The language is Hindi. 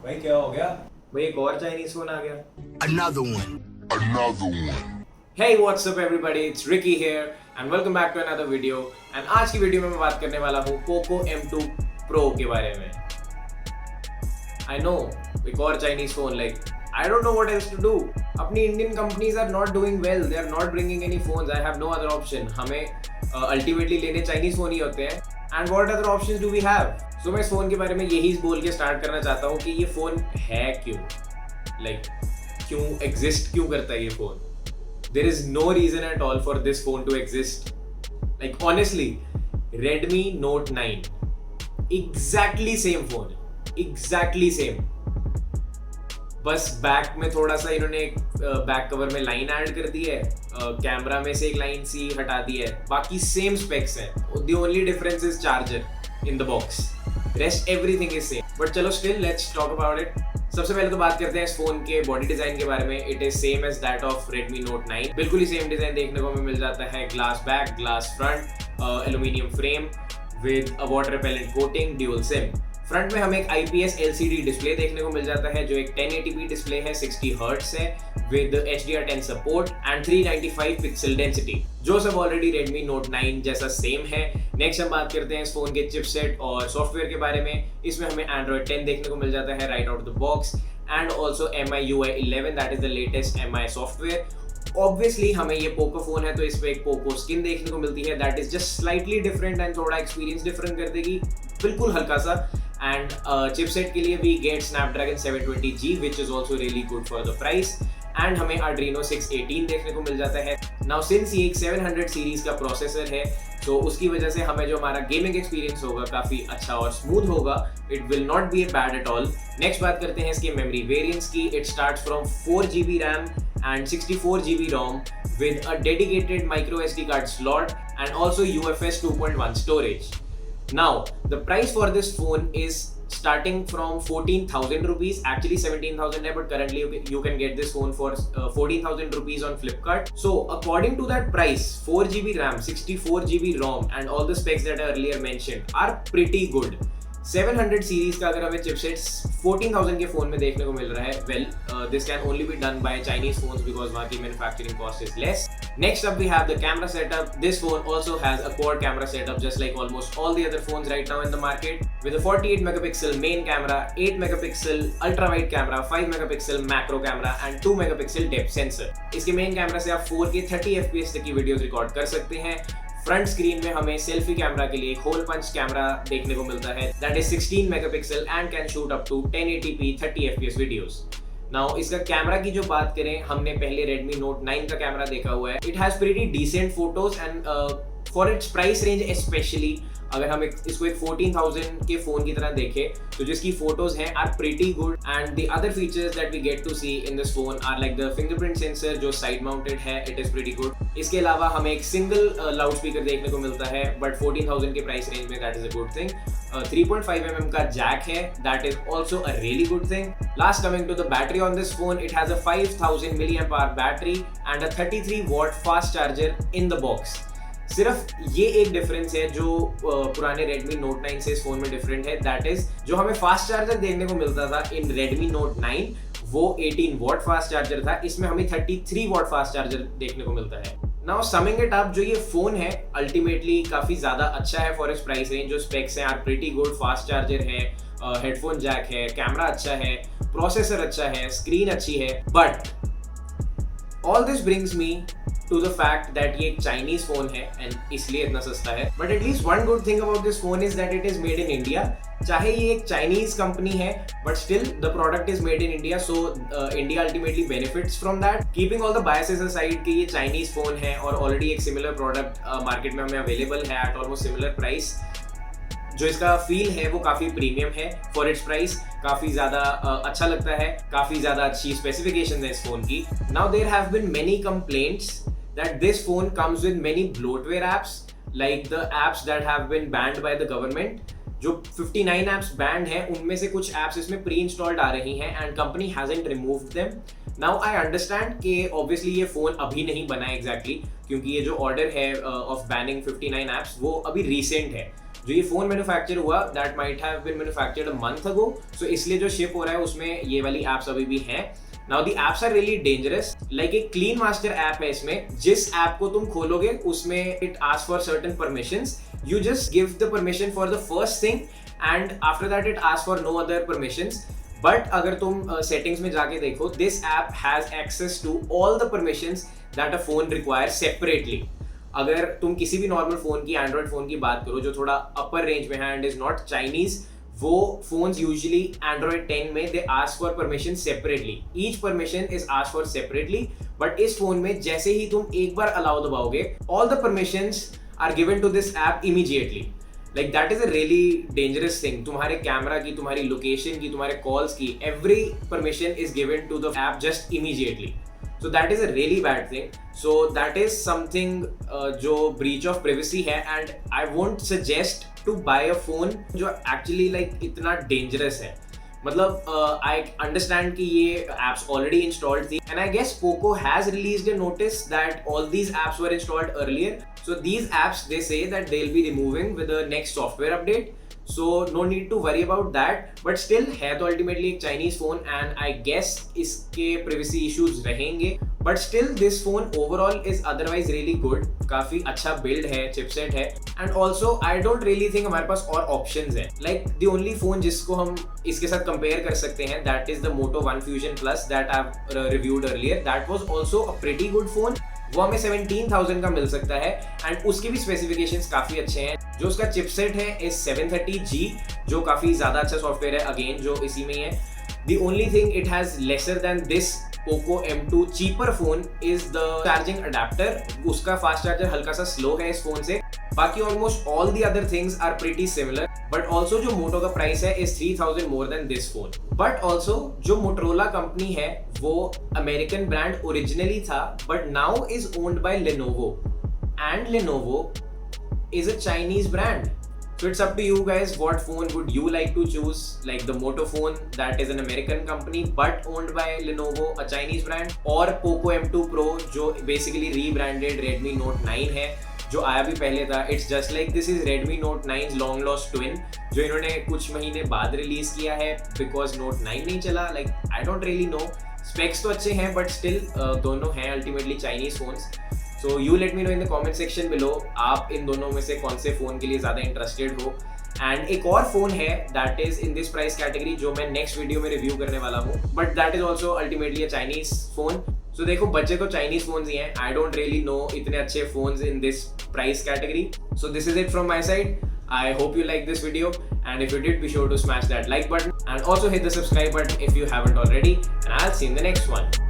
भाई क्या हो गया? भाई एक और चाइनीज फोन आ गया। Another one. Another one. Hey, what's up everybody? It's Ricky here and welcome back to another video. And आज की वीडियो में मैं बात करने वाला हूँ POCO M2 Pro के बारे में। I know, एक और Chinese phone I don't know what else to do. अपनी Indian companies are not doing well, they are not bringing any phones. I have no other option. हमें अल्टीमेटली लेने चाइनीज फोन ही होते हैं. And what other options do we have? So मैं इस फोन के बारे में यही बोल के स्टार्ट करना चाहता हूँ कि ये फोन है क्यों, क्यों एग्जिस्ट क्यों करता है ये phone. There is no reason at all for this phone to exist. Honestly Redmi Note 9 exactly same phone है, एग्जैक्टली सेम. बस बैक में थोड़ा सा इन्होंने बैक कवर में लाइन ऐड कर दी है, कैमरा में से एक लाइन सी हटा दी है, बाकी सेम स्पेक्स हैं. The only difference is charger in the box, rest everything is same. But चलो still let's talk about it. सबसे पहले तो बात करते हैं इस फोन के बॉडी डिजाइन के बारे में. It is same as that of Redmi Note 9. बिल्कुल ही सेम डिजाइन देखने को हमें मिल जाता है. Glass back, glass front, aluminium frame with a water repellent coating, dual SIM. Front में हमें एक IPS LCD डिस्प्ले देखने को मिल जाता है जो एक 1080p डिस्प्ले है, 60 हर्ट्ज है with HDR10 support and 395 pixel density, जो सब ऑलरेडी Redmi Note 9 जैसा सेम है. नेक्स्ट हम बात करते हैं इस फोन के चिपसेट और सॉफ्टवेयर के बारे में. इसमें हमें Android 10 देखने को मिल जाता है right out the box and also MIUI 11, that is the latest MI software. Obviously हमें ये पोको फोन है तो इस पे एक पोको स्किन देखने को मिलती है that is just slightly different and थोड़ा एक्सपीरियंस डिफरेंट कर देगी, बिल्कुल हल्का सा. एंड चिपसेट के लिए we get Snapdragon 720G which is also really good for the price. And हमें Adreno 618 देखने को मिल जाता है. नाउ सिंस ये एक 700 सीरीज का प्रोसेसर है तो उसकी वजह से हमें जो हमारा गेमिंग एक्सपीरियंस होगा काफ़ी अच्छा और स्मूथ होगा. It will not be bad at all. Next बात करते हैं इसके मेमोरी वेरिएंट्स की. It starts from 4GB RAM and 64GB ROM with a dedicated micro SD card slot and also UFS 2.1 storage. Now, the price for this phone is starting from 14,000 rupees. Actually 17,000 hai, but currently you can get this phone for 14,000 rupees on Flipkart. So according to that price, 4GB RAM, 64GB ROM and all the specs that I earlier mentioned are pretty good. 700 series का अगर हमें चिपसेट्स 14,000 के फोन में देखने को मिल रहा है, well this can only be done by Chinese phones because वहाँ की manufacturing cost is less. Next up we have the camera setup. This phone also has a quad camera setup just like almost all the other phones right now in the market with a 48 megapixel main camera, 8 megapixel ultrawide camera, 5 megapixel macro camera and 2 megapixel depth sensor. इसके मेन कैमरा से आप 4K 30 FPS तक की वीडियोस रिकॉर्ड कर सकते हैं. फ्रंट स्क्रीन में हमें सेल्फी कैमरा के लिए एक होल पंच कैमरा देखने को मिलता है that is 16 megapixel and can shoot up to 1080p 30 FPS videos. Now इसका कैमरा की जो बात करें, हमने पहले Redmi Note 9 का कैमरा देखा हुआ है. It has pretty decent photos and for its price range specially अगर हम इसको एक 14,000 के फोन की तरह देखें तो जिसकी फोटोज हैं are pretty good. And the other features that we get to see in this phone are like the fingerprint sensor जो साइड माउंटेड है, इट इज प्रीटी गुड. इसके अलावा हमें एक सिंगल लाउड स्पीकर देखने को मिलता है बट 14,000 के प्राइस रेंज में that is a good thing. 3.5mm का जैक है, that is also a really good thing. Last coming to the battery on this phone, it has a 5000 mAh battery and a 33 watt fast charger in the box. सिर्फ ये एक डिफरेंस है जो पुराने Redmi Note 9 से इस फोन में डिफरेंट है, दैट इज जो हमें फास्ट चार्जर देखने को मिलता था इन Redmi Note 9 वो 18 watt फास्ट चार्जर था, इसमें हमें 33 watt फास्ट चार्जर देखने को मिलता है. नाउ समिंग इट अप, जो ये फोन है अल्टीमेटली काफी ज्यादा अच्छा है फॉर इस प्राइस रेंज. जो स्पेक्स हैं are pretty good, fast charger है, हेडफोन जैक है, कैमरा अच्छा है, प्रोसेसर अच्छा है, स्क्रीन अच्छी है. But all this brings me to the fact that ये एक चाइनीज फोन है एंड इसलिए इतना सस्ता है. But at least one good thing about this phone is that it is made in India. चाहे ये एक चाइनीज कंपनी है but still the product is made in India, so India ultimately benefits from that. Keeping all the biases aside कि ये चाइनीज फोन है और ऑलरेडी एक सिमिलर प्रोडक्ट मार्केट में हमें अवेलेबल है एट ऑलमोस्ट सिमिलर प्राइस, जो इसका फील है वो काफ़ी प्रीमियम है फॉर इट्स प्राइस. काफ़ी ज़्यादा अच्छा लगता है, काफ़ी ज़्यादा अच्छी स्पेसिफिकेशन है इस फोन की. Now there have been many complaints that this phone comes with many bloatware apps like the apps that have been banned by the government. जो 59 apps banned हैं उनमें से कुछ apps इसमें प्री इंस्टॉल्ड आ रही हैं and company hasn't removed them. Now I understand कि obviously ये फोन अभी नहीं बना exactly क्योंकि ये जो ऑर्डर है of banning 59 apps वो अभी recent है. जो ये फोन मैन्युफैक्चर हुआ that might have been manufactured a month ago, so इसलिए जो शिप हो रहा है उसमें ये वाली एप्स अभी भी हैं। Now the apps are really dangerous, like एक क्लीन मास्टर ऐप है इसमें, जिस ऐप को तुम खोलोगे उसमें it ask for certain permissions, you just give the permission for the first thing and after that it ask for no other permissions. But अगर तुम सेटिंग्स में जाके देखो, this app has access to all the permissions that a phone require separately. अगर तुम किसी भी नॉर्मल फोन की, एंड्रॉइड फोन की बात करो जो थोड़ा अपर रेंज में है एंड इज नॉट चाइनीज, वो फोन्स यूजुअली एंड्रॉइड 10 में they ask for permission separately, each permission is ask for separately. But इस फोन में जैसे ही तुम एक बार अलाउ दबाओगे, all the permissions are given to this app immediately. Like that is a really dangerous thing. तुम्हारे कैमरा की, तुम्हारी लोकेशन की, तुम्हारे कॉल्स की, every permission is given to the app just immediately. So that is a really bad thing. So that is something जो breach of privacy है, and I won't suggest to buy a phone जो actually like इतना dangerous है। मतलब I understand कि ये apps already installed थी, and I guess POCO has released a notice that all these apps were installed earlier. So these apps they say that they'll be removing with the next software update. So no need to worry about that, but still है तो ultimately एक Chinese phone and I guess इसके privacy issues रहेंगे, but still this phone overall is otherwise really good। काफी अच्छा build है, chipset है, and also I don't really think हमारे पास और options हैं। Like the only phone जिसको हम इसके साथ compare कर सकते हैं that is the Moto One Fusion Plus that I've reviewed earlier। That was also a pretty good phone। वो हमें 17,000 का मिल सकता है एंड उसके भी स्पेसिफिकेशंस काफी अच्छे हैं। जो उसका चिपसेट है इज 730G, जो काफी ज्यादा अच्छा सॉफ्टवेयर है, अगेन जो इसी में ही है। The only thing it has lesser than this POCO M2 cheaper phone is the charging adapter। उसका फास्ट चार्जर हल्का सा स्लो है इस फोन से। बाकी almost all the other things are pretty similar, but also जो मोटो का प्राइस है is 3000 more than this phone. But also जो मोटरोला कंपनी है वो अमेरिकन ब्रांड ओरिजिनली था, but now is owned by Lenovo, and Lenovo is a Chinese brand. So it's up to you guys, what phone would you like to choose, like the Moto phone that is an American company but owned by Lenovo, a Chinese brand, or POCO M2 Pro जो basically rebranded Redmi Note 9 है, जो आया भी पहले था। It's just like this is Redmi Note 9's long lost twin, जो इन्होंने कुछ महीने बाद रिलीज किया है because Note 9 नहीं चला। Like I don't really know, specs तो अच्छे हैं but still दोनों हैं ultimately Chinese phones। So you let me know in the comment section below, आप इन दोनों में से कौन से फ़ोन के लिए ज़्यादा इंटरेस्टेड हो। एंड एक और फ़ोन है that is in this price category जो मैं नेक्स्ट वीडियो में रिव्यू करने वाला हूँ, but that is also ultimately a Chinese phone. So देखो बच्चे तो चाइनीज़ फ़ोन्स ही हैं, आई डोंट रियली नो इतने अच्छे phones in this price category. So this is it from my side. I hope you like this video, and if you did, be sure to smash that like button and also hit the subscribe button if you haven't already, and I'll see you in the next one.